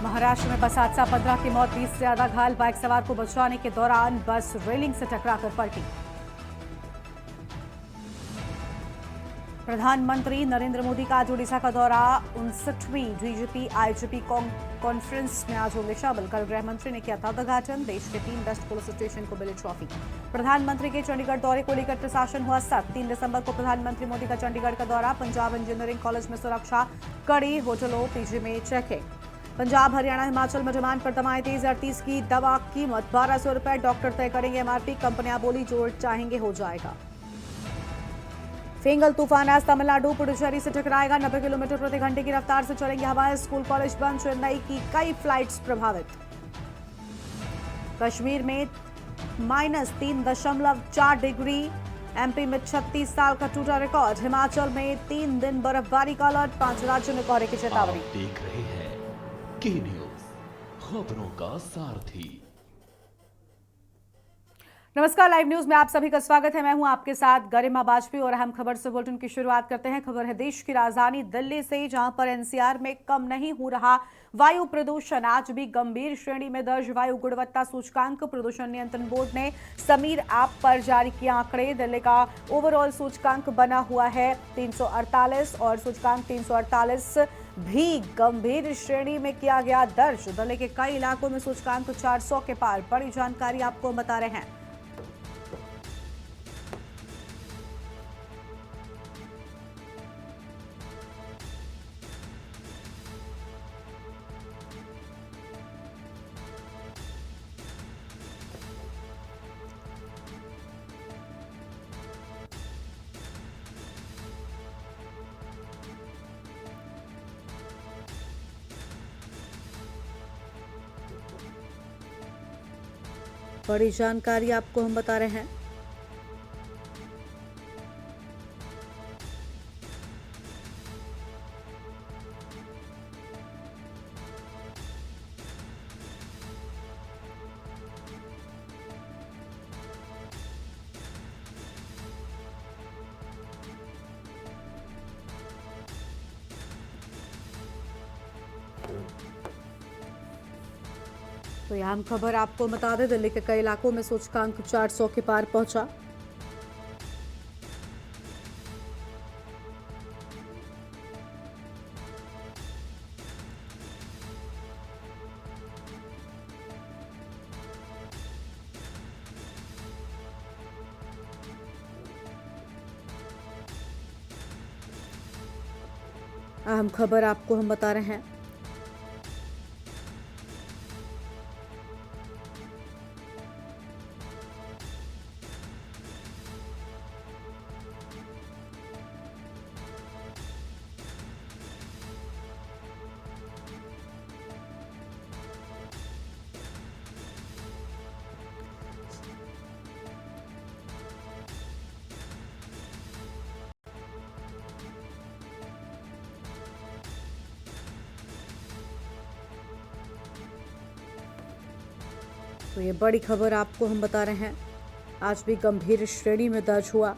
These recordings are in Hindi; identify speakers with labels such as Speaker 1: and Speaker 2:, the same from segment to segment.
Speaker 1: महाराष्ट्र में बस हादसा, 15 की मौत, 20 से ज्यादा घायल। बाइक सवार को बचाने के दौरान बस रेलिंग से टकराकर पलटी। प्रधानमंत्री नरेंद्र मोदी का आज ओडिशा का दौरा। 59वीं डीजीपी आईजीपी कॉन्फ्रेंस में आज होंगे शामिल। कल गृह मंत्री ने किया था उद्घाटन। देश के 3 बेस्ट पुलिस स्टेशन को मिली ट्रॉफी। प्रधानमंत्री के चंडीगढ़ दौरे को लेकर प्रशासन हुआ सख्त। 3 दिसंबर को प्रधानमंत्री मोदी का चंडीगढ़ का दौरा। पंजाब इंजीनियरिंग कॉलेज में सुरक्षा कड़ी, होटलों पीजी में चेकिंग। पंजाब, हरियाणा, हिमाचल में डिमांड पर दवाएं तेज। 38 की दवा कीमत 1200 रुपए, डॉक्टर तय करेंगे एमआरपी। कंपनियां बोली जो चाहेंगे हो जाएगा। फेंगल तूफान आज तमिलनाडु पुडुचेरी से टकराएगा। 90 किलोमीटर प्रति घंटे की रफ्तार से चलेंगी हवाएं। स्कूल कॉलेज बंद। चेन्नई की कई फ्लाइट्स प्रभावित। कश्मीर में -3.4 डिग्री। एमपी में 36 साल का टूटा रिकॉर्ड। हिमाचल में 3 दिन बर्फबारी का अलर्ट। 5 राज्यों में कोहरे की चेतावनी।
Speaker 2: देख रहे हैं के न्यूज, खबरों का सारथी।
Speaker 1: नमस्कार, लाइव न्यूज में आप सभी का स्वागत है। मैं हूं आपके साथ गरिमा वाजपेयी और अहम खबर से बुलेटिन की शुरुआत करते हैं। खबर है देश की राजधानी दिल्ली से, जहां पर एनसीआर में कम नहीं हो रहा वायु प्रदूषण। आज भी गंभीर श्रेणी में दर्ज। वायु गुणवत्ता सूचकांक प्रदूषण नियंत्रण बोर्ड ने समीर ऐप पर जारी किए आंकड़े। दिल्ली का ओवरऑल सूचकांक बना हुआ है 348 और सूचकांक 348 भी गंभीर श्रेणी में किया गया दर्ज। दिल्ली के कई इलाकों में सूचकांक 400 के पार। बड़ी जानकारी आपको बता रहे हैं। बड़ी जानकारी आपको हम बता रहे हैं। तो यह हम खबर आपको बता दें, दिल्ली के कई इलाकों में सूचकांक 400 के पार पहुंचा। अहम खबर आपको हम बता रहे हैं। तो ये बड़ी खबर आपको हम बता रहे हैं। आज भी गंभीर श्रेणी में दर्ज हुआ।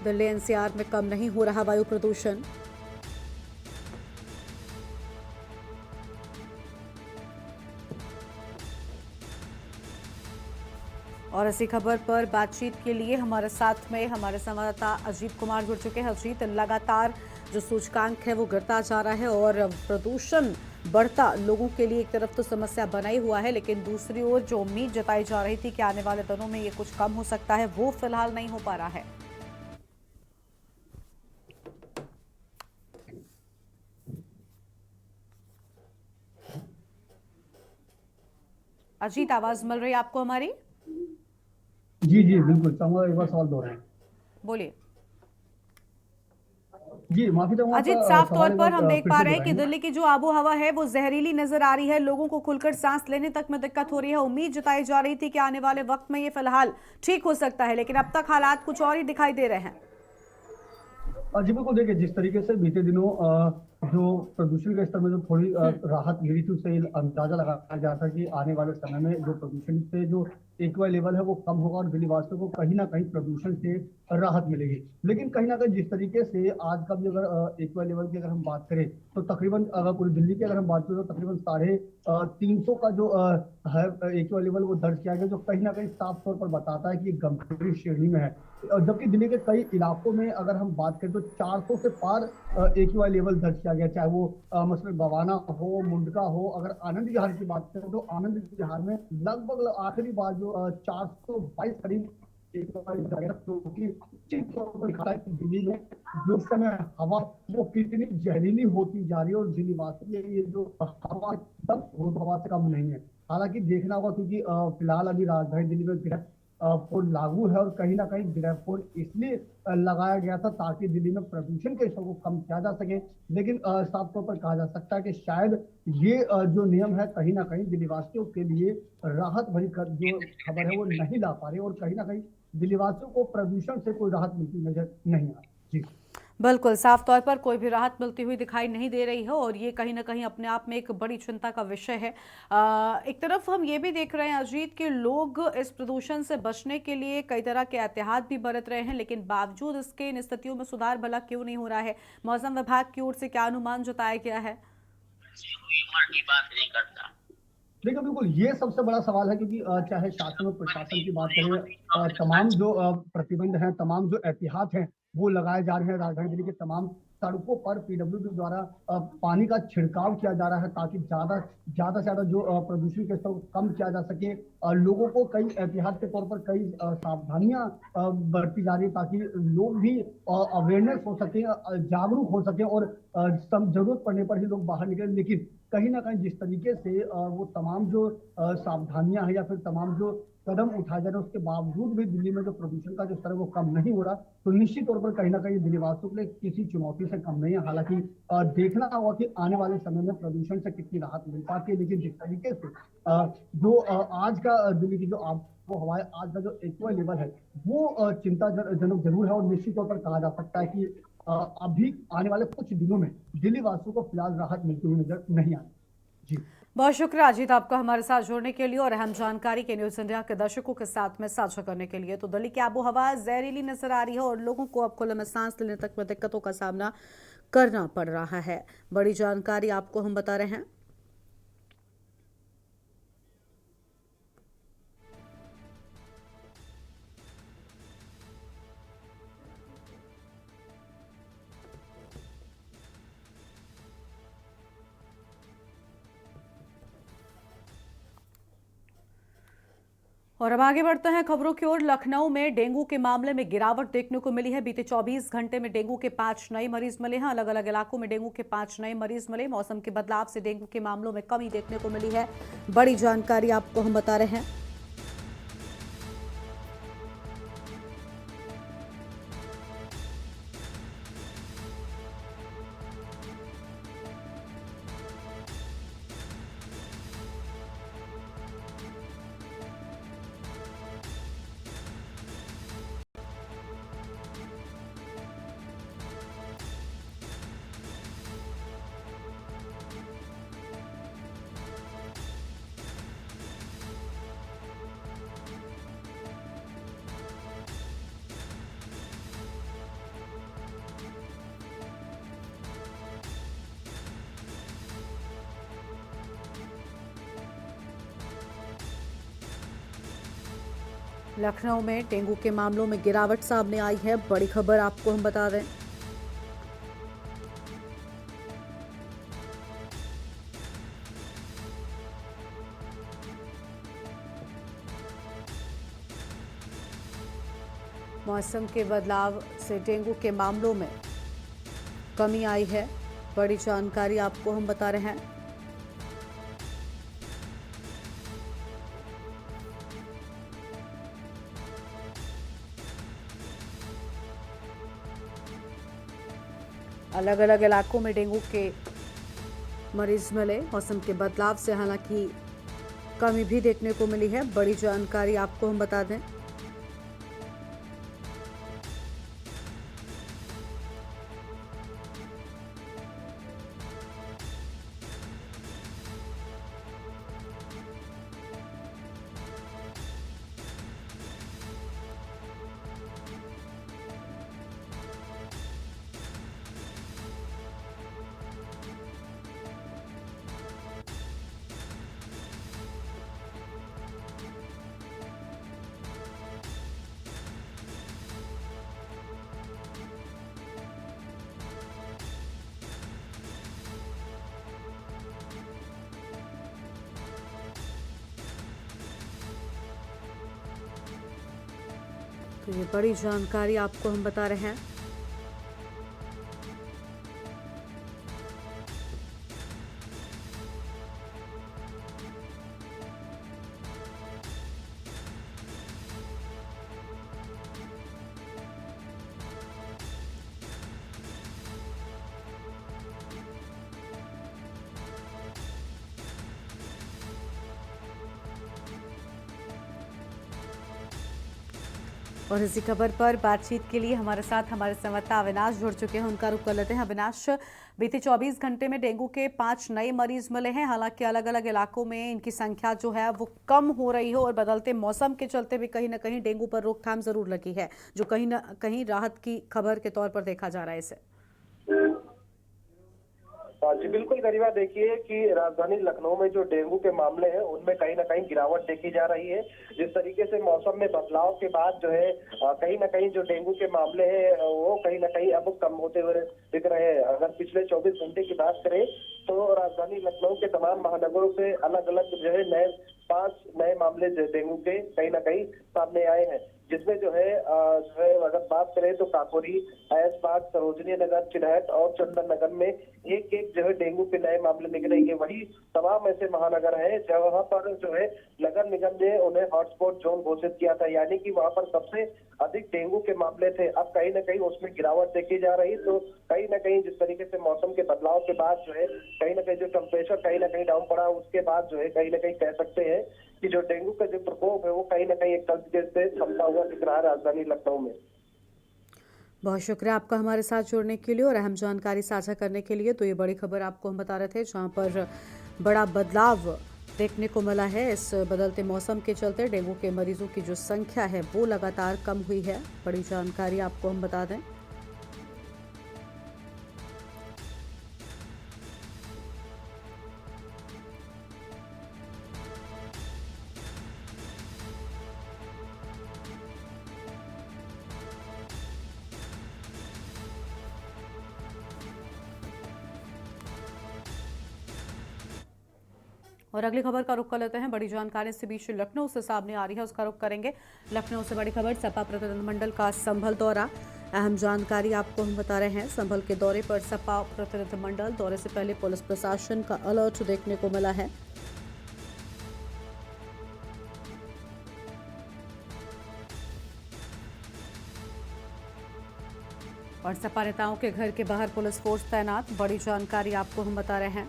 Speaker 1: दिल्ली एनसीआर में कम नहीं हो रहा वायु प्रदूषण। और इसी खबर पर बातचीत के लिए हमारे साथ में हमारे संवाददाता अजीत कुमार जुड़ चुके हैं। अजीत, लगातार जो सूचकांक है वो गिरता जा रहा है और प्रदूषण बढ़ता लोगों के लिए एक तरफ तो समस्या बना ही हुआ है, लेकिन दूसरी ओर जो उम्मीद जताई जा रही थी कि आने वाले दिनों में ये कुछ कम हो सकता है, वो फिलहाल नहीं हो पा रहा है। अजीत, आवाज मिल रही है आपको हमारी?
Speaker 3: जी जी बिल्कुल, चाहूंगा एक बार सवाल दोहराएं।
Speaker 1: बोलिए।
Speaker 3: जी माफी चाहूंगा।
Speaker 1: अजीत, साफ तौर पर हम देख पा रहे हैं कि दिल्ली की जो आबो हवा है वो जहरीली नजर आ रही है। लोगों को खुलकर सांस लेने तक में दिक्कत हो रही है। उम्मीद जताई जा रही थी कि आने वाले वक्त में ये फिलहाल ठीक हो सकता है, लेकिन अब तक हालात कुछ और ही दिखाई दे रहे हैं।
Speaker 3: जी बिल्कुल, देखिए जिस तरीके से बीते दिनों जो प्रदूषण के स्तर में जो थोड़ी राहत मिली थी, उससे अंदाजा लगाया जा था कि आने वाले समय में जो प्रदूषण से जो एक्वा लेवल है वो कम होगा और दिल्ली वासियों को कहीं ना कहीं प्रदूषण से राहत मिलेगी। लेकिन कहीं ना कहीं जिस तरीके से आज का भी अगर एक्वा लेवल की अगर हम बात करें, तो तकरीबन अगर पूरी दिल्ली की अगर हम बात करें तो तकरीबन 350 का जो है एक्वा लेवल वो दर्ज किया गया, जो कहीं ना कहीं साफ तौर पर बताता है कि गंभीर श्रेणी में है। और जबकि दिल्ली के कई इलाकों में अगर हम बात करें तो 400 से पार एक्यूआई लेवल दर्ज किया गया, चाहे वो मसलन बवाना हो, मुंडका हो। अगर आनंद विहार की बात करें तो आनंद विहार में लगभग आखिरी बार जो 422 करीब एक्यूआई दर्ज किया गया, क्योंकि चित्र को दिखा रहा है कि दिल्ली में जो इस समय हवा वो कितनी जहरीली होती जा रही है, और दिल्ली वासी ये जो हवा तब हवा से कम नहीं है। हालांकि देखना होगा, क्योंकि फिलहाल अभी राजधानी दिल्ली में गिरफ्त कोड लागू है, और कहीं ना कहीं ग्रेफ कोड इसलिए लगाया गया था ताकि दिल्ली में प्रदूषण के स्तर को कम किया जा सके। लेकिन साफ तौर पर कहा जा सकता है कि शायद ये जो नियम है कहीं ना कहीं दिल्ली वासियों के लिए राहत भरी जो खबर है वो नहीं ला पा रही, और कहीं ना कहीं दिल्ली वासियों को प्रदूषण से कोई राहत मिलती नजर नहीं आ रही। जी
Speaker 1: बिल्कुल, साफ तौर पर कोई भी राहत मिलती हुई दिखाई नहीं दे रही है और ये कहीं ना कहीं अपने आप में एक बड़ी चिंता का विषय है। एक तरफ हम ये भी देख रहे हैं अजीत के लोग इस प्रदूषण से बचने के लिए कई तरह के एहतियात भी बरत रहे हैं, लेकिन बावजूद इसके इन स्थितियों में सुधार भला क्यों नहीं हो रहा है? मौसम विभाग की ओर से क्या अनुमान जताया गया है?
Speaker 4: की बात नहीं करता।
Speaker 3: देखिए बिल्कुल, ये सबसे बड़ा सवाल है, क्योंकि चाहे शासन और प्रशासन की बात करें, तमाम जो प्रतिबंध हैं, तमाम जो एहतियात हैं वो लगाए जा रहे हैं। राजधानी दिल्ली के तमाम सड़कों पर पीडब्ल्यूडी द्वारा पानी का छिड़काव किया जा रहा है, ताकि ज्यादा से ज्यादा जो प्रदूषण के स्तर को कम किया जा सके। लोगों को कई एहतियात के तौर पर कई सावधानियां बरती जा रही है, ताकि लोग भी अवेयरनेस हो सके, जागरूक हो सके, और जरूरत पड़ने पर ही लोग बाहर निकले। लेकिन कहीं ना कहीं जिस तरीके से वो तमाम जो सावधानियां हैं या फिर तमाम जो कदम उठाए जा रहे हैं, उसके बावजूद भी दिल्ली में जो प्रदूषण का जो स्तर है वो कम नहीं हो रहा, तो निश्चित तौर पर कहीं ना कहीं दिल्ली वासियों के लिए किसी चुनौती से कम नहीं है। हालांकि देखना होगा कि आने वाले समय में प्रदूषण से कितनी राहत मिल पाती है। लेकिन जिस तरीके से जो आज का दिल्ली की जो आबो हवा है, आज का जो एक्यूआई लेवल है वो चिंताजनक जरूर है, और निश्चित तौर पर कहा जा सकता है कि अभी आने वाले कुछ दिनों में दिल्ली वासियों को फिलहाल राहत मिलती हुई नजर नहीं आई। जी
Speaker 1: बहुत शुक्रिया अजीत आपका हमारे साथ जुड़ने के लिए और अहम जानकारी के न्यूज इंडिया के दर्शकों के साथ में साझा करने के लिए। तो दिल्ली की आबो हवा जहरीली नजर आ रही है और लोगों को अब खुले में सांस लेने तक में दिक्कतों का सामना करना पड़ रहा है। बड़ी जानकारी आपको हम बता रहे हैं। और अब आगे बढ़ते हैं खबरों की ओर। लखनऊ में डेंगू के मामले में गिरावट देखने को मिली है। बीते 24 घंटे में डेंगू के 5 नए मरीज मिले हैं। अलग अलग इलाकों में डेंगू के 5 नए मरीज मिले। मौसम के बदलाव से डेंगू के मामलों में कमी देखने को मिली है। बड़ी जानकारी आपको हम बता रहे हैं। लखनऊ में डेंगू के मामलों में गिरावट सामने आई है। बड़ी खबर आपको हम बता दें। मौसम के बदलाव से डेंगू के मामलों में कमी आई है। बड़ी जानकारी आपको हम बता रहे हैं। अलग अलग इलाकों में डेंगू के मरीज मिले। मौसम के बदलाव से हालांकि कमी भी देखने को मिली है। बड़ी जानकारी आपको हम बता दें। तो ये बड़ी जानकारी आपको हम बता रहे हैं। और इसी खबर पर बातचीत के लिए हमारे साथ हमारे संवाददाता अविनाश जुड़ चुके हैं, उनका रुख कर लेते हैं। अविनाश, बीते 24 घंटे में डेंगू के 5 नए मरीज मिले हैं। हालांकि अलग अलग इलाकों में इनकी संख्या जो है वो कम हो रही है और बदलते मौसम के चलते भी कहीं ना कहीं डेंगू पर रोकथाम जरूर लगी है, जो कहीं ना कहीं राहत की खबर के तौर पर देखा जा रहा है इसे।
Speaker 5: जी बिल्कुल गरिमा, देखिए कि राजधानी लखनऊ में जो डेंगू के मामले हैं उनमें कहीं ना कहीं गिरावट देखी जा रही है। जिस तरीके से मौसम में बदलाव के बाद जो है कहीं ना कहीं जो डेंगू के मामले हैं वो कहीं ना कहीं अब कम होते हुए दिख रहे हैं। अगर पिछले 24 घंटे की बात करें तो राजधानी लखनऊ के तमाम महानगरों से अलग अलग जो है 5 नए मामले डेंगू के कहीं ना कहीं सामने आए हैं, जिसमें जो है अगर बात करें तो काकोरी, ऐशबाग, सरोजनी नगर, चिन्हट और चंदन नगर में एक एक जो है डेंगू के नए मामले निकल रही है। वही तमाम ऐसे महानगर हैं जहां पर जो है नगर निगम ने उन्हें हॉटस्पॉट जोन घोषित किया था, यानी कि वहां पर सबसे अधिक डेंगू के मामले थे। अब कहीं ना कहीं उसमें गिरावट देखी जा रही, तो कहीं ना कहीं जिस तरीके से मौसम के बदलाव के बाद जो है कहीं ना कहीं जो टेम्परेचर कहीं ना कहीं डाउन पड़ा, उसके बाद जो है कहीं ना कहीं कह सकते हैं कि जो डेंगू का जो प्रकोप है वो कहीं ना कहीं एक तरीके से थमता हुआ दिख रहा है राजधानी लखनऊ में।
Speaker 1: बहुत शुक्रिया आपका हमारे साथ जुड़ने के लिए और अहम जानकारी साझा करने के लिए। तो ये बड़ी खबर आपको हम बता रहे थे, जहां पर बड़ा बदलाव देखने को मिला है। इस बदलते मौसम के चलते डेंगू के मरीजों की जो संख्या है वो लगातार कम हुई है। बड़ी जानकारी आपको हम बता दें। और अगली खबर का रुख कर लेते हैं। बड़ी जानकारी इसी बीच लखनऊ से सामने आ रही है, उसका रुख करेंगे। लखनऊ से बड़ी खबर, सपा प्रतिनिधिमंडल का संभल दौरा। अहम जानकारी आपको हम बता रहे हैं। संभल के दौरे पर सपा प्रतिनिधिमंडल, दौरे से पहले पुलिस प्रशासन का अलर्ट देखने को मिला है। और सपा नेताओं के घर के बाहर पुलिस फोर्स तैनात। बड़ी जानकारी आपको हम बता रहे हैं।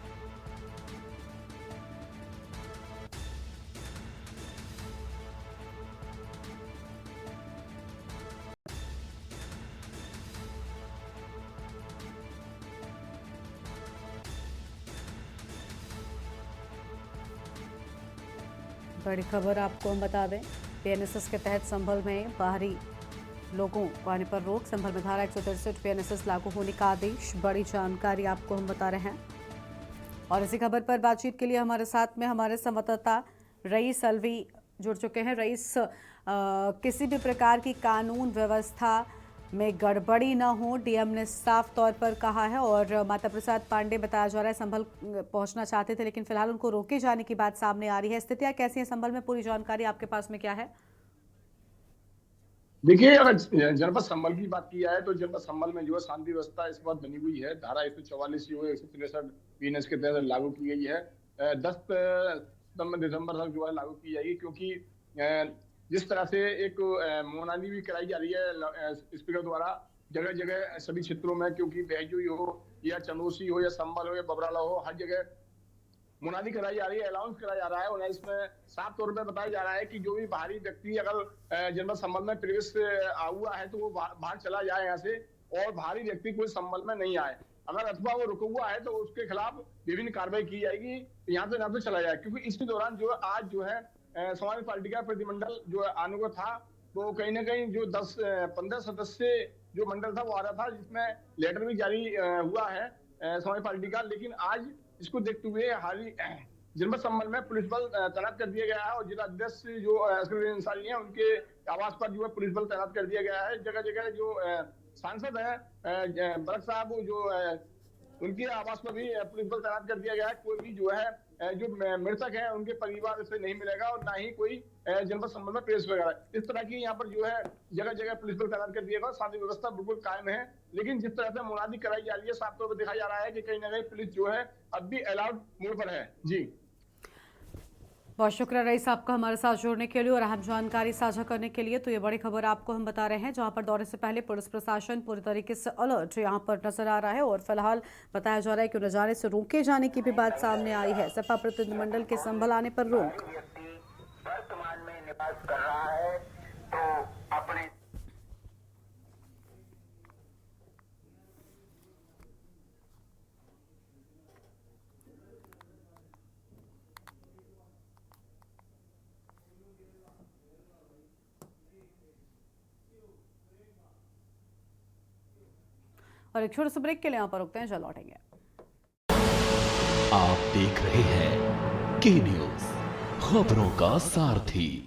Speaker 1: बड़ी खबर आपको हम बता दें, पीएनएसएस के तहत संभल में बाहरी लोगों को आने पर रोक। संभल में धारा 163 पीएनएसएस लागू होने का आदेश। बड़ी जानकारी आपको हम बता रहे हैं। और इसी खबर पर बातचीत के लिए हमारे साथ में हमारे संवाददाता रईस अलवी जुड़ चुके हैं। रईस, किसी भी प्रकार की कानून व्यवस्था में गड़बड़ी न हो, डीएम ने साफ तौर पर कहा है। और माता प्रसाद पांडे बताया जा रहा है संभल पहुंचना चाहते थे, लेकिन फिलहाल उनको रोके जाने की बात सामने आ रही है। स्थितियां कैसी हैं संभल में, पूरी जानकारी आपके पास में क्या है?
Speaker 6: देखिए, अगर जनपद संभल की बात की जाए तो जनपद संभल में जो है शांति व्यवस्था इस बार बनी हुई है। धारा 144 जो है 163 पीएनएस के तहत लागू की गई है। 10 दिसंबर तक जो है लागू की जाएगी, क्योंकि जिस तरह से एक मुनादी भी कराई जा रही है स्पीकर द्वारा जगह जगह सभी क्षेत्रों में, क्योंकि बहजोई हो या चंदोसी हो या संभल हो या बबराला हो, हर जगह मुनादी कराई जा रही है, अलाउंस कराया जा रहा है। और इसमें साफ तौर पे बताया जा रहा है कि जो भी बाहरी व्यक्ति अगर जनपद संभल में प्रवेश हुआ है तो वो बाहर चला जाए यहाँ से, और बाहरी व्यक्ति कोई संभल में नहीं आए। अगर अथवा वो रुका हुआ है तो उसके खिलाफ विभिन्न कार्रवाई की जाएगी, यहाँ से चला जाए। क्योंकि इसी दौरान जो आज जो है समाजवादी पार्टी का प्रतिनिधिमंडल जो आने को था, वो कहीं ना कहीं जो 10-15 सदस्य जो मंडल था वो आ रहा था, जिसमें लेटर भी जारी हुआ है समाजवादी पार्टी का। लेकिन आज इसको देखते हुए हाल ही जनपद संभल में पुलिस बल तैनात कर दिया गया है, और जिला अध्यक्ष जो असगर अंसारी हैं उनके आवास पर जो है पुलिस बल तैनात कर दिया गया है। जगह जगह जो सांसद है बरक साहब जो उनके आवास पर भी पुलिस बल तैनात कर दिया गया है। कोई भी जो है जो मृतक है उनके परिवार से नहीं मिलेगा और ना ही कोई जनपद संबल में प्रेस वगैरह। इस तरह की यहाँ पर जो है जगह जगह पुलिस बल तैनात कर दिया गया, शांति व्यवस्था बिल्कुल कायम है। लेकिन जिस तरह से मुनादी कराई जा रही है, साफ तौर पर दिखाई जा रहा है कि कहीं ना कहीं पुलिस जो है अब भी अलाउड मोड पर है। जी
Speaker 1: बहुत शुक्रिया रईस आपका हमारे साथ जुड़ने के लिए और अहम जानकारी साझा करने के लिए। तो ये बड़ी खबर आपको हम बता रहे हैं, जहां पर दौरे से पहले पुलिस प्रशासन पूरी तरीके से अलर्ट यहां पर नजर आ रहा है और फिलहाल बताया जा रहा है कि उन्हें जाने से रोके जाने की भी बात सामने आई है। सपा प्रतिनिधिमंडल के संभल आने पर रोक।
Speaker 4: वर्तमान में निवास कर रहा है तो अपने
Speaker 1: और एक छोटे से ब्रेक के लिए यहाँ पर रुकते हैं, चल लौटेंगे।
Speaker 2: आप देख रहे हैं के न्यूज, खबरों का सारथी।